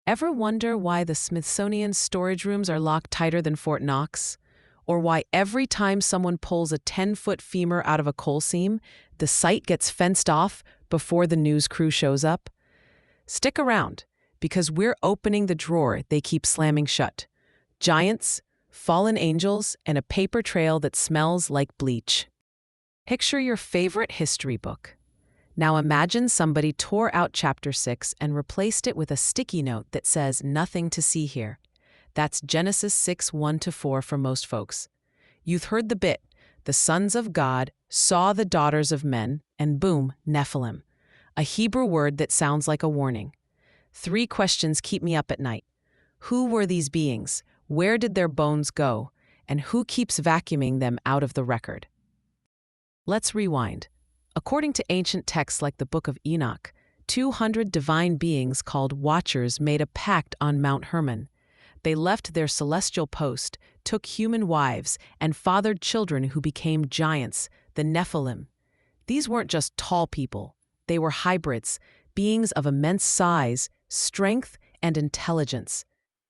Ever wonder why the Smithsonian storage rooms are locked tighter than Fort Knox? Or why every time someone pulls a 10-foot femur out of a coal seam, the site gets fenced off before the news crew shows up? Stick around, because we're opening the drawer they keep slamming shut. Giants, fallen angels, and a paper trail that smells like bleach. Picture your favorite history book. Now imagine somebody tore out chapter 6 and replaced it with a sticky note that says "Nothing to see here." That's Genesis 6:1-4 for most folks. You've heard the bit, the sons of God saw the daughters of men, and boom, Nephilim. A Hebrew word that sounds like a warning. 3 questions keep me up at night. Who were these beings? Where did their bones go? And who keeps vacuuming them out of the record? Let's rewind. According to ancient texts like the Book of Enoch, 200 divine beings called Watchers made a pact on Mount Hermon. They left their celestial post, took human wives, and fathered children who became giants, the Nephilim. These weren't just tall people. They were hybrids, beings of immense size, strength, and intelligence.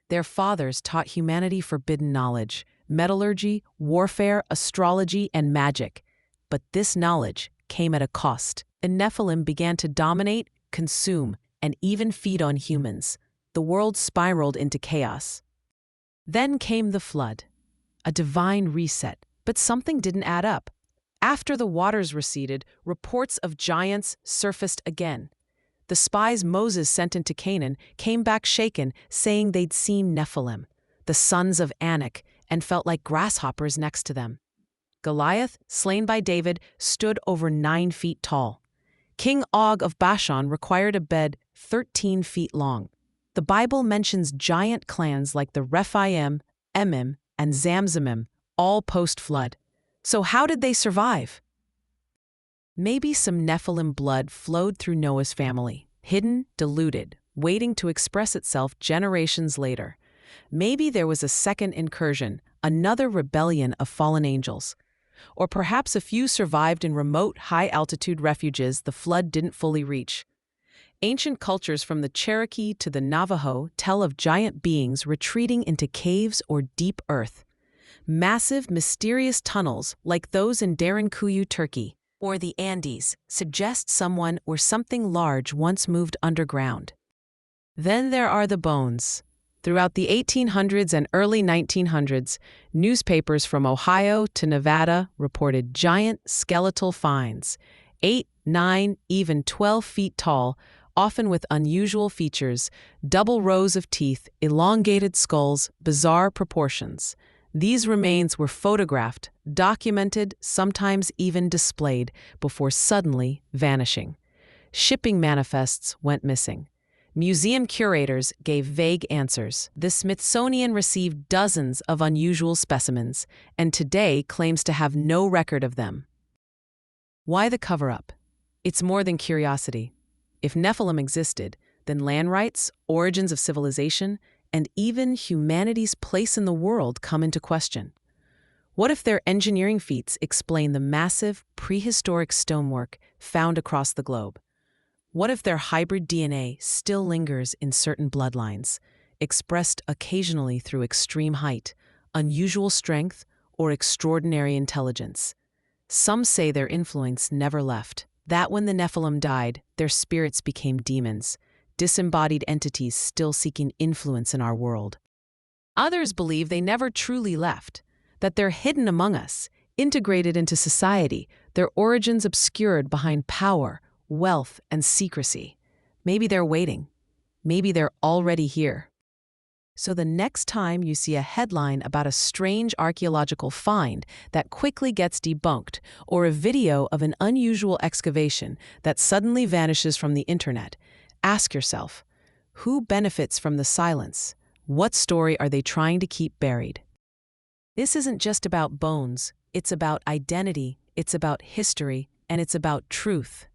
Their fathers taught humanity forbidden knowledge, metallurgy, warfare, astrology, and magic. But this knowledge came at a cost. The Nephilim began to dominate, consume, and even feed on humans. The world spiraled into chaos. Then came the flood, a divine reset, but something didn't add up. After the waters receded, reports of giants surfaced again. The spies Moses sent into Canaan came back shaken, saying they'd seen Nephilim, the sons of Anak, and felt like grasshoppers next to them. Goliath, slain by David, stood over 9 feet tall. King Og of Bashan required a bed 13 feet long. The Bible mentions giant clans like the Rephaim, Emim, and Zamzumim, all post-flood. So how did they survive? Maybe some Nephilim blood flowed through Noah's family, hidden, diluted, waiting to express itself generations later. Maybe there was a second incursion, another rebellion of fallen angels. Or perhaps a few survived in remote, high-altitude refuges the flood didn't fully reach. Ancient cultures from the Cherokee to the Navajo tell of giant beings retreating into caves or deep earth. Massive, mysterious tunnels, like those in Derinkuyu, Turkey, or the Andes, suggest someone or something large once moved underground. Then there are the bones. Throughout the 1800s and early 1900s, newspapers from Ohio to Nevada reported giant skeletal finds, 8, 9, even 12 feet tall, often with unusual features, double rows of teeth, elongated skulls, bizarre proportions. These remains were photographed, documented, sometimes even displayed, before suddenly vanishing. Shipping manifests went missing. Museum curators gave vague answers. The Smithsonian received dozens of unusual specimens, and today claims to have no record of them. Why the cover-up? It's more than curiosity. If Nephilim existed, then land rights, origins of civilization, and even humanity's place in the world come into question. What if their engineering feats explain the massive, prehistoric stonework found across the globe? What if their hybrid DNA still lingers in certain bloodlines, expressed occasionally through extreme height, unusual strength, or extraordinary intelligence? Some say their influence never left, that when the Nephilim died, their spirits became demons, disembodied entities still seeking influence in our world. Others believe they never truly left, that they're hidden among us, integrated into society, their origins obscured behind power, wealth, and secrecy. Maybe they're waiting. Maybe they're already here. So the next time you see a headline about a strange archaeological find that quickly gets debunked, or a video of an unusual excavation that suddenly vanishes from the internet, ask yourself, who benefits from the silence? What story are they trying to keep buried? This isn't just about bones. It's about identity, it's about history, and it's about truth.